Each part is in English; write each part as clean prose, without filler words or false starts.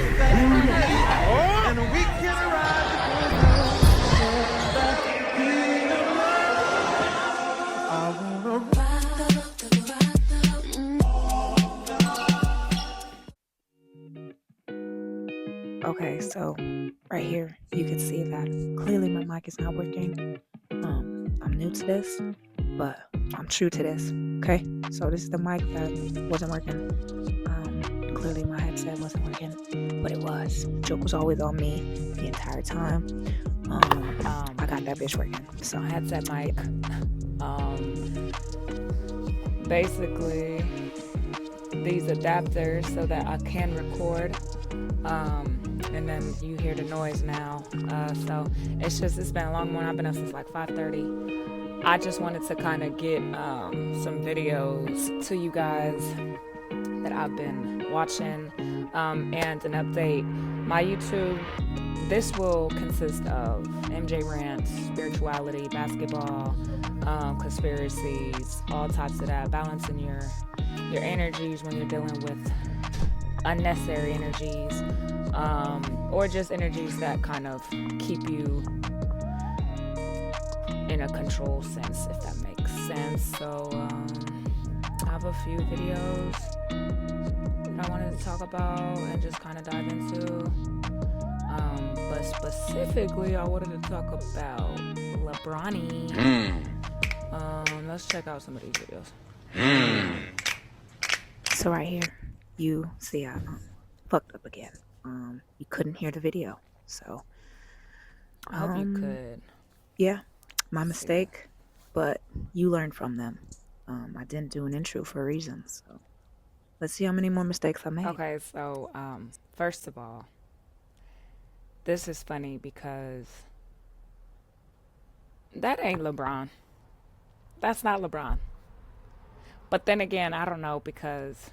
And we can ride Okay, so right here, you can see that clearly my mic is not working. I'm new to this, but I'm true to this. Okay, so this is the mic that wasn't working. Clearly my headset wasn't working, but it was. Joke was always on me the entire time. I got that bitch working. So Headset mic. Basically, these adapters so that I can record. And then you hear the noise now. So it's been a long one. I've been up since like 5:30. I just wanted to kind of get some videos to you guys that I've been watching, and an update. My YouTube, this will consist of MJ rants, spirituality, basketball, conspiracies, all types of that, balancing your energies when you're dealing with unnecessary energies, or just energies that kind of keep you in a control sense, if that makes sense. So I have a few videos that I wanted to talk about and just kind of dive into, but specifically I wanted to talk about LeBron. Let's check out some of these videos. So right here, you see I fucked up again. You couldn't hear the video, so I hope you could. Yeah, my mistake, but you learned from them. I didn't do an intro for a reason, so let's see how many more mistakes I made. Okay, so first of all, this is funny because that ain't LeBron. That's not LeBron. But then again, I don't know, because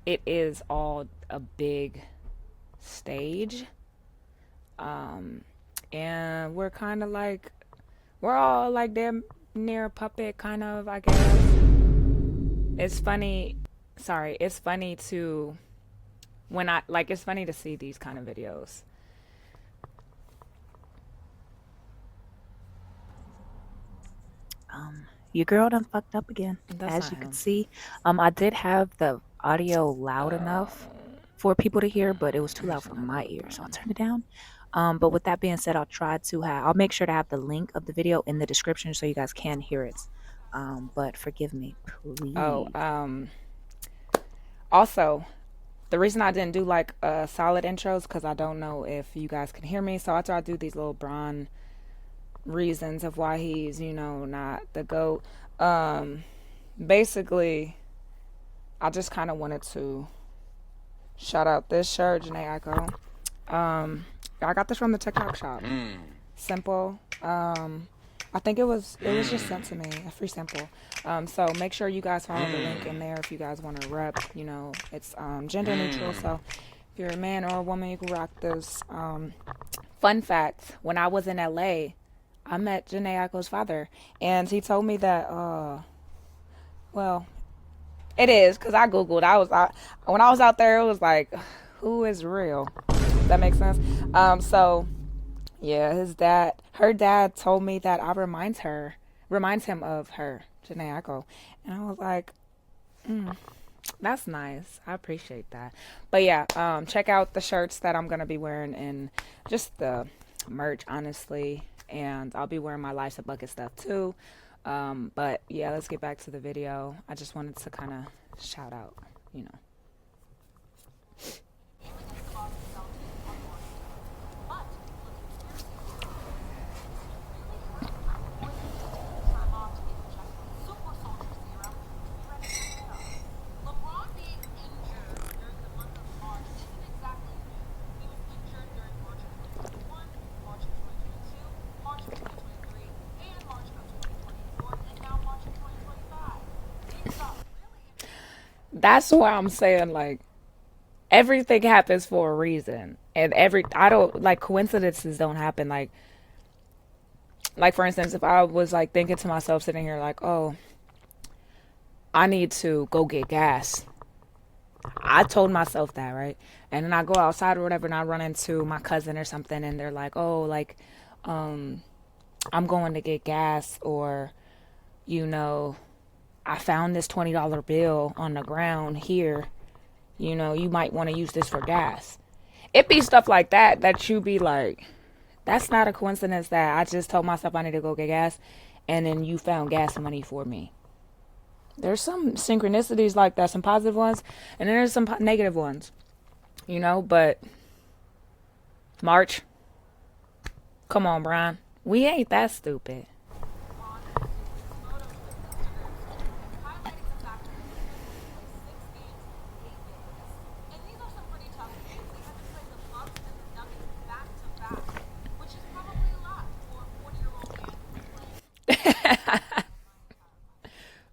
it is all a big stage. And we're kind of like, we're all like damn near a puppet, kind of, I guess. It's funny to, it's funny to see these kind of videos. Your girl done fucked up again. As you can see, I did have the audio loud enough for people to hear, but it was too loud for my ear, so I turned it down. But with that being said, I'll make sure to have the link of the video in the description so you guys can hear it. But forgive me, please. Also, the reason I didn't do like solid intros, because I don't know if you guys can hear me. So after I do these little Bron reasons of why he's, not the GOAT, basically, I just kind of wanted to shout out this shirt, Janae Eiko. I got this from the TikTok shop. Simple. I think it was just sent to me, a free sample. So make sure you guys follow the link in there if you guys want to rep. It's gender neutral, so if you're a man or a woman, you can rock this. Fun fact: when I was in LA, I met Janae Eiko's father, and he told me that, well, it is, because I Googled. When I was out there, it was like, who is real? Does that make sense? So, yeah, her dad told me that I reminds him of her, Janae Eiko. And I was like, that's nice. I appreciate that. But yeah, check out the shirts that I'm going to be wearing and just the merch, honestly. And I'll be wearing my Life's a Bucket stuff too. But yeah, let's get back to the video. I just wanted to kind of shout out, That's why I'm saying, like, everything happens for a reason, and coincidences don't happen. Like for instance, if I was like thinking to myself sitting here like, oh, I need to go get gas, I told myself that, right? And then I go outside or whatever, and I run into my cousin or something, and they're like, "Oh, like, um, I'm going to get gas," or, you know, "I found this $20 bill on the ground here. You know, you might want to use this for gas." It be stuff like that that you be like, that's not a coincidence that I just told myself I need to go get gas, and then you found gas money for me. There's some synchronicities like that, some positive ones, and then there's some negative ones, you know. But March, come on, Bron, we ain't that stupid.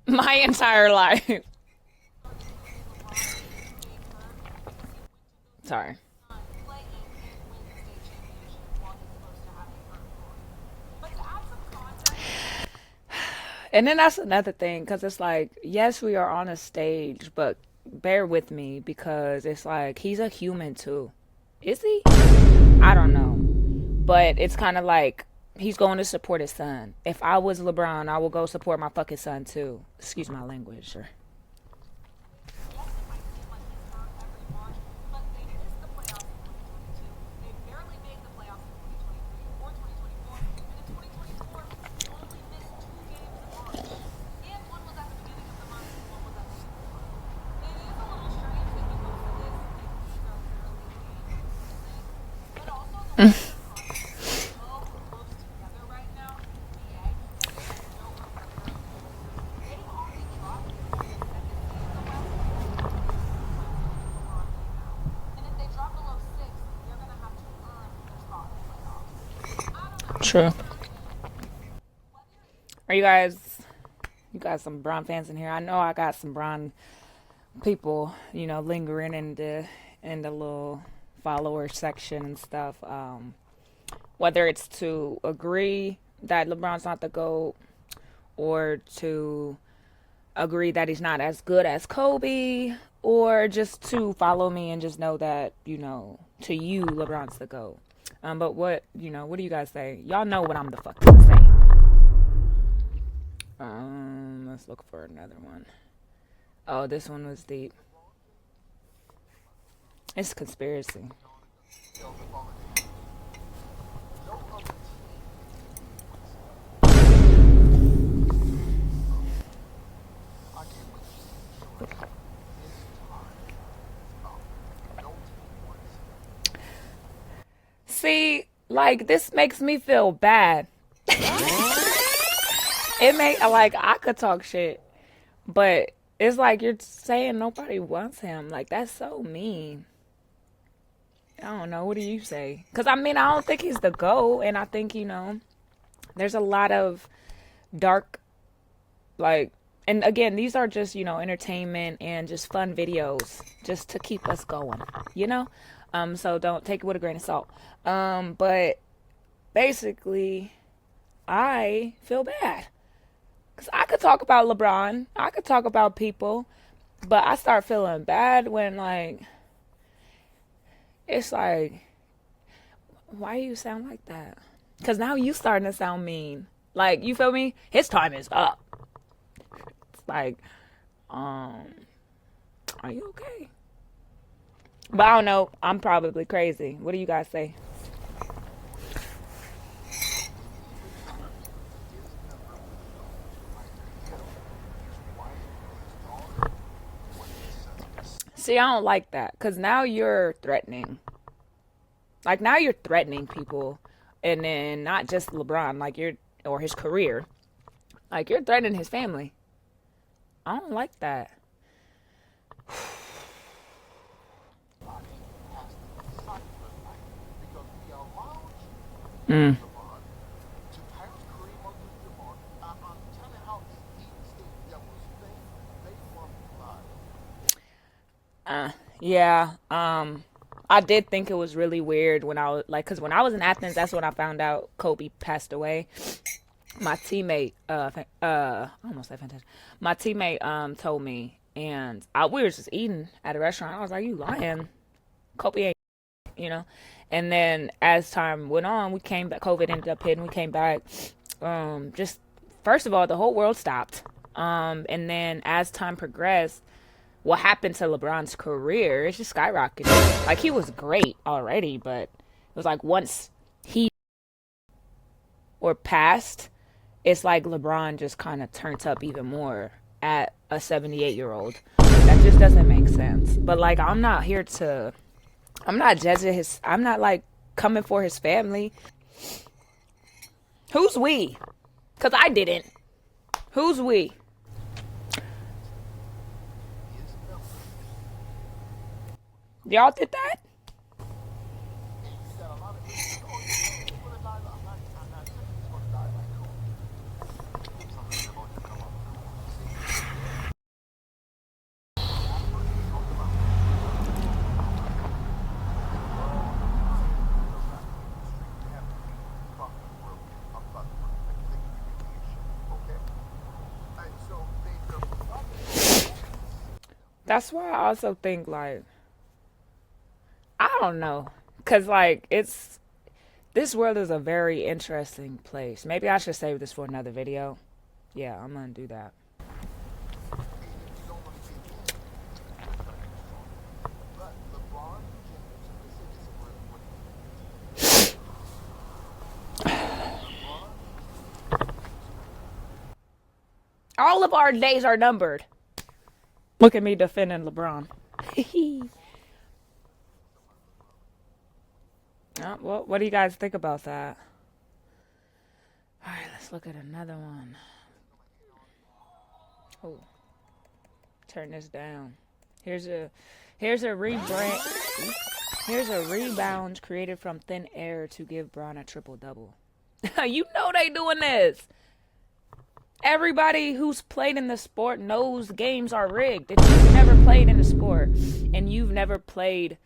My entire life. Sorry. And then that's another thing, because it's like, yes, we are on a stage, but bear with me, because it's like, he's a human too. Is he? I don't know. But it's kind of like, he's going to support his son. If I was LeBron, I would go support my fucking son too. Excuse my language, sure. True. Are you guys some Bron fans in here? I know I got some Bron people, you know, lingering in the little follower section and stuff. Whether it's to agree that LeBron's not the GOAT, or to agree that he's not as good as Kobe, or just to follow me and just know that, you know, to you, LeBron's the GOAT. But what do you guys say? Y'all know what I'm the fuck gonna say. Let's look for another one. Oh, this one was deep. It's conspiracy. See, like, this makes me feel bad. Like, I could talk shit, but it's like you're saying nobody wants him. Like, that's so mean. I don't know. What do you say? Because, I mean, I don't think he's the GOAT, and I think, you know, there's a lot of dark, like, and again, these are just, you know, entertainment and just fun videos just to keep us going, you know? So don't take it with a grain of salt. But basically, I feel bad. Because I could talk about LeBron. I could talk about people. But I start feeling bad when, like, it's like, why do you sound like that? Because now you starting to sound mean. Like, you feel me? His time is up. It's like, are you okay? But I don't know. I'm probably crazy. What do you guys say? See, I don't like that. Because now you're threatening. Like, now you're threatening people. And then not just LeBron, like, or his career. Like, you're threatening his family. I don't like that. Mm. Yeah. I did think it was really weird when I was like, because when I was in Athens, that's when I found out Kobe passed away. My teammate, I almost said fantastic. My teammate, told me, And we were just eating at a restaurant. I was like, you lying. Kobe ain't, you know. And then as time went on, we came back. COVID ended up hitting. We came back. Just first of all, the whole world stopped. And then as time progressed, what happened to LeBron's career is just skyrocketed. Like, he was great already, but it was like once he or passed, it's like LeBron just kind of turned up even more at a 78-year-old. That just doesn't make sense. But like, I'm not judging I'm not like coming for his family. Who's we? Because I didn't. Who's we? Y'all did that? That's why I also think, like, I don't know. Because, like, this world is a very interesting place. Maybe I should save this for another video. Yeah, I'm going to do that. All of our days are numbered. Look at me defending LeBron. Well, what do you guys think about that? All right, let's look at another one. Oh, turn this down. Here's a rebrand. Here's a rebound created from thin air to give Bron a triple-double. You know they doing this. Everybody who's played in the sport knows games are rigged. If you've never played in the sport and you've never played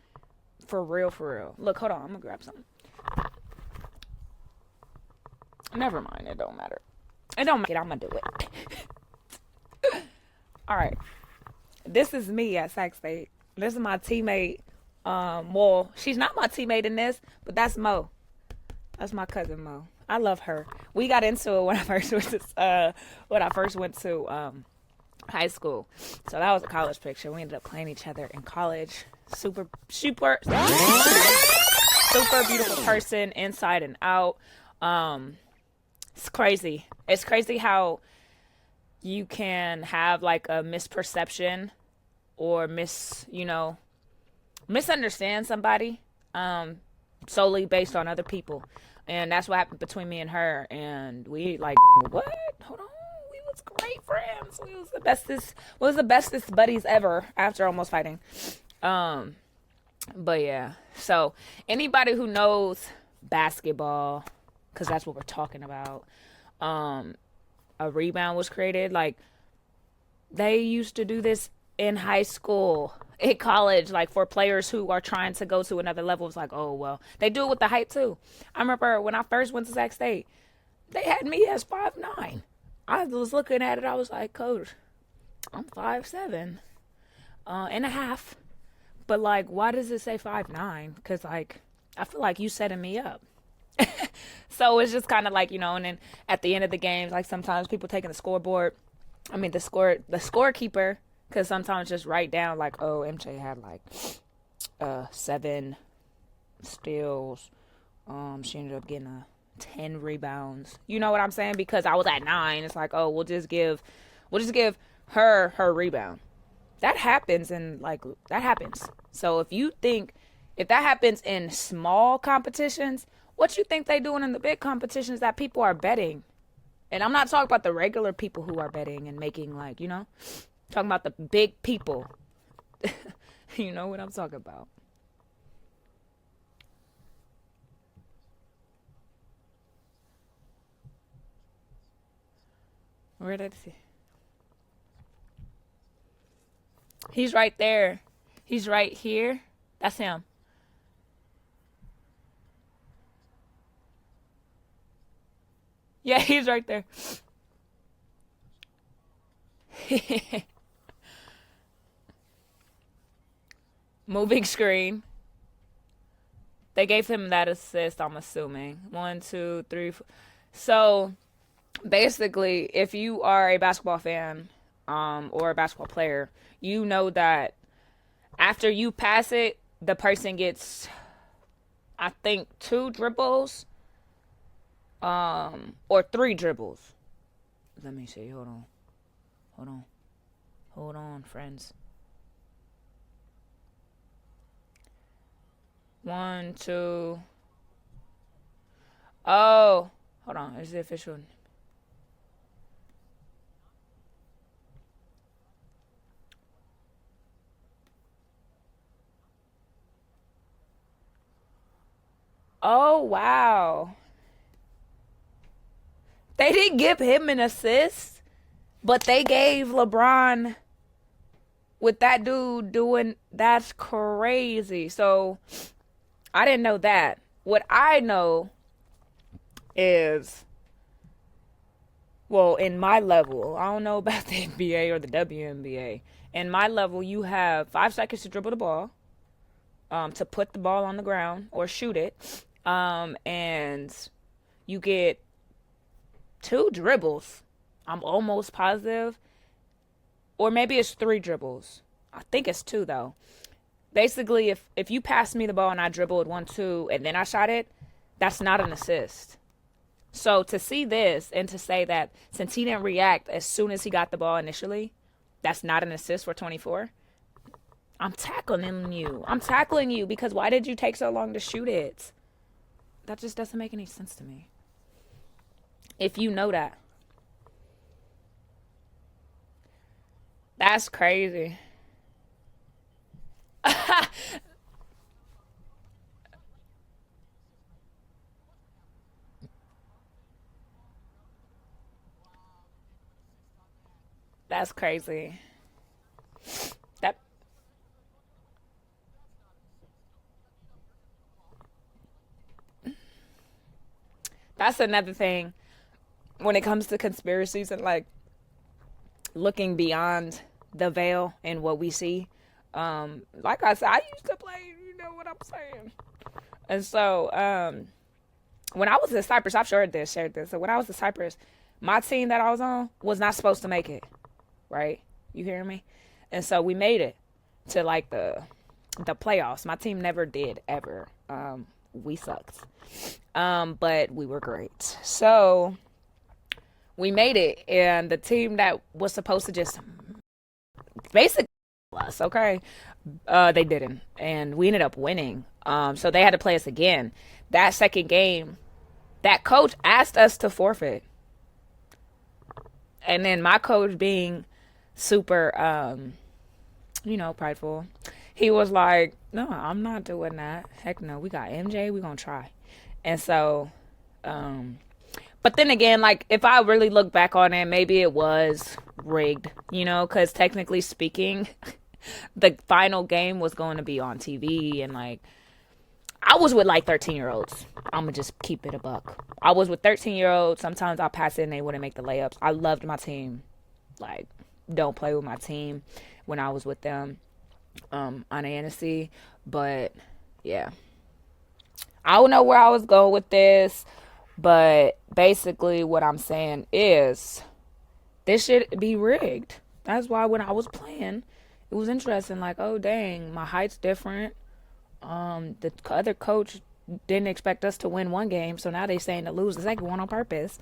for real. Look, hold on. I'm going to grab something. Never mind. It don't matter. It don't matter. I'm going to do it. All right. This is me at Sac State. This is my teammate. Well, she's not my teammate in this, but that's Mo. That's my cousin Mo. I love her. We got into it when I first went to high school. So that was a college picture. We ended up playing each other in college. Super beautiful person inside and out. It's crazy. It's crazy how you can have like a misperception or misunderstand somebody solely based on other people. And that's what happened between me and her. And we like, what? Hold on. We was great friends. We was the bestest buddies ever after almost fighting. But yeah. So anybody who knows basketball, because that's what we're talking about, a rebound was created. Like, they used to do this in high school, in college, like for players who are trying to go to another level. It's like, oh, well, they do it with the height too. I remember when I first went to Sac State, they had me as 5'9". I was looking at it. I was like, Coach, I'm 5'7" and a half. But like, why does it say 5'9"? Because like, I feel like you setting me up. So it's just kind of like, and then at the end of the games, like sometimes people taking the scoreboard. I mean, the scorekeeper. Because sometimes just write down, like, oh, MJ had, like, 7 steals. She ended up getting 10 rebounds. You know what I'm saying? Because I was at 9. It's like, oh, we'll just give her rebound. That happens, that happens. So if that happens in small competitions, what you think they doing in the big competitions that people are betting? And I'm not talking about the regular people who are betting and making, like, talking about the big people. You know what I'm talking about. Where did he? He's right there. He's right here. That's him. Yeah, he's right there. moving screen. They gave him that assist, I'm assuming. 1, 2, 3, 4. So basically, if you are a basketball fan or a basketball player, you know that after you pass it, the person gets, I think, 2 dribbles or 3 dribbles. Let me see. Hold on, friends. 1, 2. Oh, hold on. Is the official? Oh, wow. They didn't give him an assist, but they gave LeBron with that dude doing. That's crazy. So I didn't know that. What I know is, well, in my level, I don't know about the NBA or the WNBA. In my level, you have 5 seconds to dribble the ball, to put the ball on the ground or shoot it, and you get 2 dribbles. I'm almost positive, or maybe it's 3 dribbles. I think it's 2 though. Basically, if you pass me the ball and I dribbled 1, 2, and then I shot it, that's not an assist. So to see this and to say that since he didn't react as soon as he got the ball initially, that's not an assist for 24. I'm tackling you. I'm tackling you because why did you take so long to shoot it? That just doesn't make any sense to me. If you know that. That's crazy. That's crazy. That that's another thing when it comes to conspiracies and like looking beyond the veil and what we see. Like I said, I used to play, you know what I'm saying. And so, when I was in Cyprus, I've shared this. So when I was in Cyprus, my team that I was on was not supposed to make it. Right? You hear me? And so we made it to like the playoffs. My team never did ever. We sucked. But we were great. So we made it, and the team that was supposed to just basically us, okay? They didn't. And we ended up winning. So they had to play us again. That second game, that coach asked us to forfeit. And then my coach being super, prideful, he was like, no, I'm not doing that. Heck no, we got MJ, we gonna try. And so, but then again, like, if I really look back on it, maybe it was rigged, because technically speaking, the final game was going to be on TV, and like, I was with like 13-year-olds. I'm gonna just keep it a buck. I was with 13-year-olds. Sometimes I'll pass it and they wouldn't make the layups. I loved my team. Like, don't play with my team when I was with them on Annecy. But yeah, I don't know where I was going with this, but basically what I'm saying is this should be rigged. That's why when I was playing, it was interesting. Like, oh dang, my height's different. The other coach didn't expect us to win one game, so now they saying to lose the second one on purpose.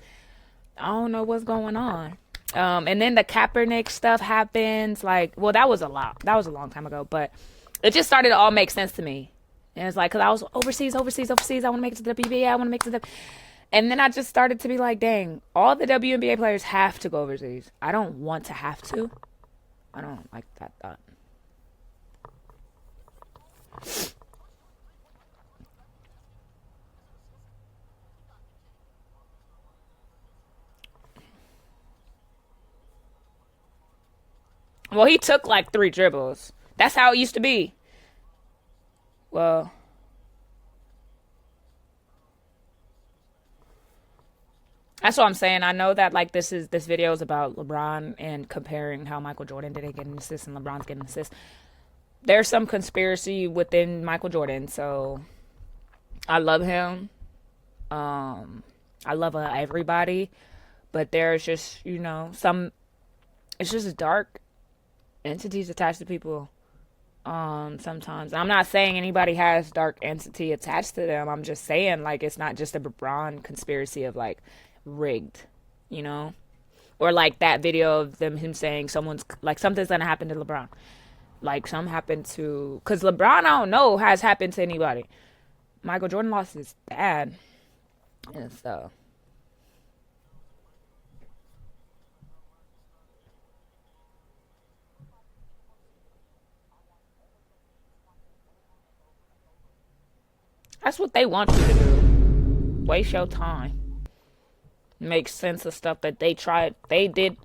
I don't know what's going on. And then the Kaepernick stuff happens. Like, well, that was a long time ago, but it just started to all make sense to me. And it's like, cause I was overseas. I want to make it to the WBA. I want to make it to the. And then I just started to be like, dang, all the WNBA players have to go overseas. I don't want to have to. I don't like that thought. Well, he took like 3 dribbles. That's how it used to be. Well, that's what I'm saying. I know that like this video is about LeBron and comparing how Michael Jordan didn't get an assist and LeBron's getting an assist. there's some conspiracy within Michael Jordan. So I love him. I love everybody, but there's just, you know, some, it's just dark entities attached to people. Sometimes I'm not saying anybody has dark entity attached to them. I'm just saying, like, it's not just a Bron conspiracy of like rigged, you know, or like that video of him saying someone's like something's gonna happen to LeBron, like some happened to, because LeBron, I don't know, has happened to anybody. Michael Jordan lost his dad, and so. That's what they want you to do. Waste your time. Make sense of stuff that they did.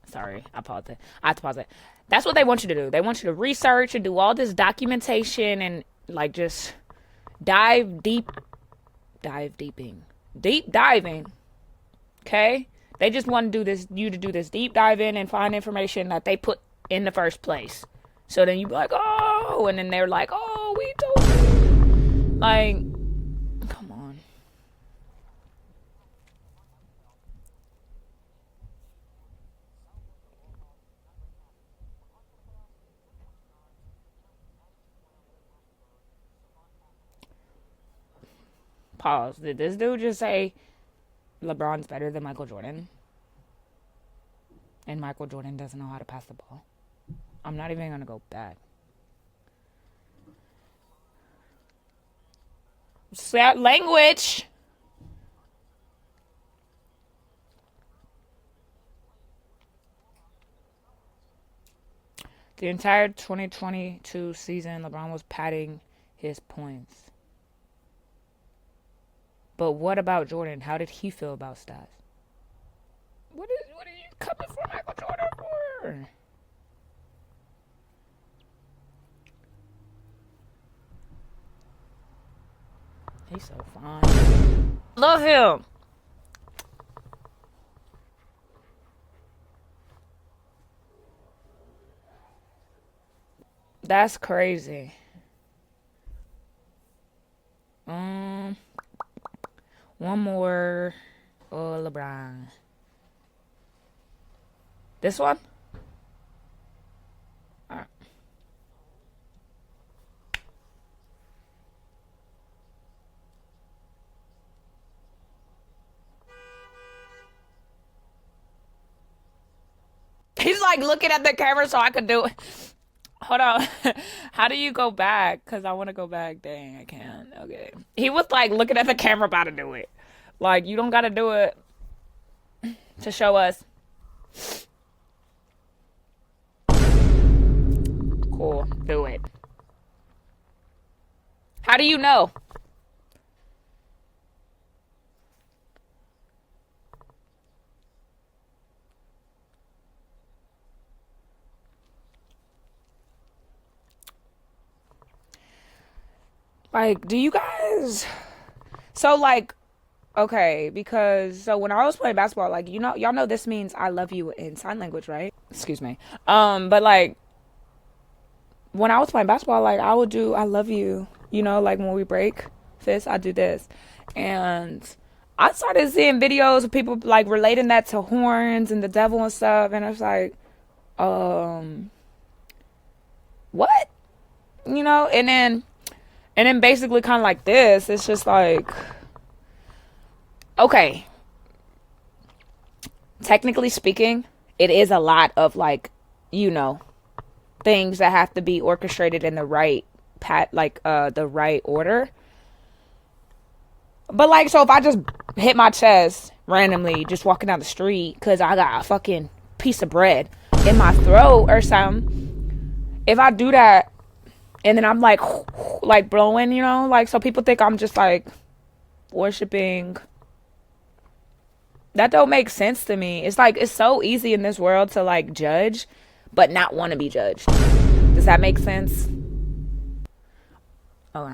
Sorry, I paused it. I have to pause it. That's what they want you to do. They want you to research and do all this documentation and like just deep diving. Okay? They just want to do this, you to do this deep dive in and find information that they put in the first place. So then you be like, oh, and then they're like, oh, we told you. Like, come on. Pause. Did this dude just say LeBron's better than Michael Jordan? And Michael Jordan doesn't know how to pass the ball? I'm not even going to go back. That language. The entire 2022 season, LeBron was padding his points. But what about Jordan? How did he feel about stats? What are you coming for Michael Jordan for? He's so fine. Love him. That's crazy. One more. Oh, LeBron. This one? Alright. He's like looking at the camera so I could do it. Hold on. How do you go back? Because I want to go back. Dang, I can't. Okay. He was like looking at the camera about to do it. Like, you don't got to do it to show us. Cool. Do it. How do you know? Like, do you guys... So, like, okay, because... So, when I was playing basketball, like, you know, y'all know this means I love you in sign language, right? Excuse me. But, like, when I was playing basketball, like, I would do I love you. You know, like, when we break fists, I do this. And I started seeing videos of people, like, relating that to horns and the devil and stuff. And I was like, what? You know, and then basically kind of like this, it's just like, okay, technically speaking, it is a lot of like, you know, things that have to be orchestrated in the right the right order. But like, so if I just hit my chest randomly, just walking down the street, because I got a fucking piece of bread in my throat or something, if I do that, and then I'm like blowing, you know, like, so people think I'm just like worshiping. That don't make sense to me. It's like, it's so easy in this world to like judge, but not want to be judged. Does that make sense? Okay.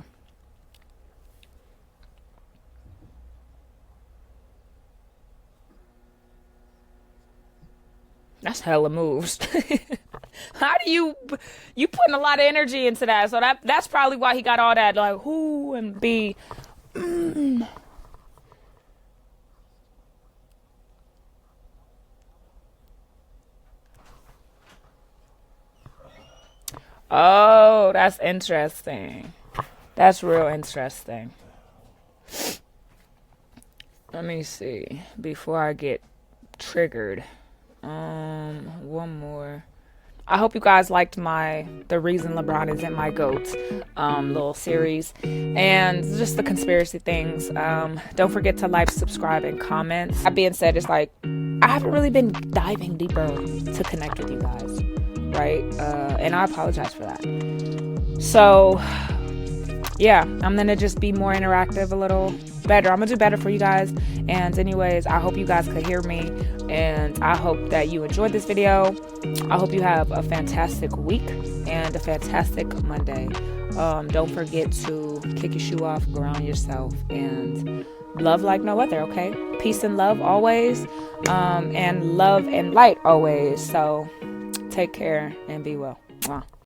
That's hella moves. How do you putting a lot of energy into that? So that's probably why he got all that like whoo and be. Oh, that's interesting. That's real interesting. Let me see before I get triggered. One more. I hope you guys liked the reason LeBron isn't my GOAT little series and just the conspiracy things. Don't forget to like, subscribe, and comment. That being said, it's like I haven't really been diving deeper to connect with you guys, right? And I apologize for that. So yeah, I'm gonna just be more interactive, a little better. I'm gonna do better for you guys. And anyways, I hope you guys could hear me, and I hope that you enjoyed this video. I hope you have a fantastic week and a fantastic Monday. Don't forget to kick your shoe off, ground yourself, and love like no other, okay? Peace and love always, and love and light always. So take care and be well. Mwah.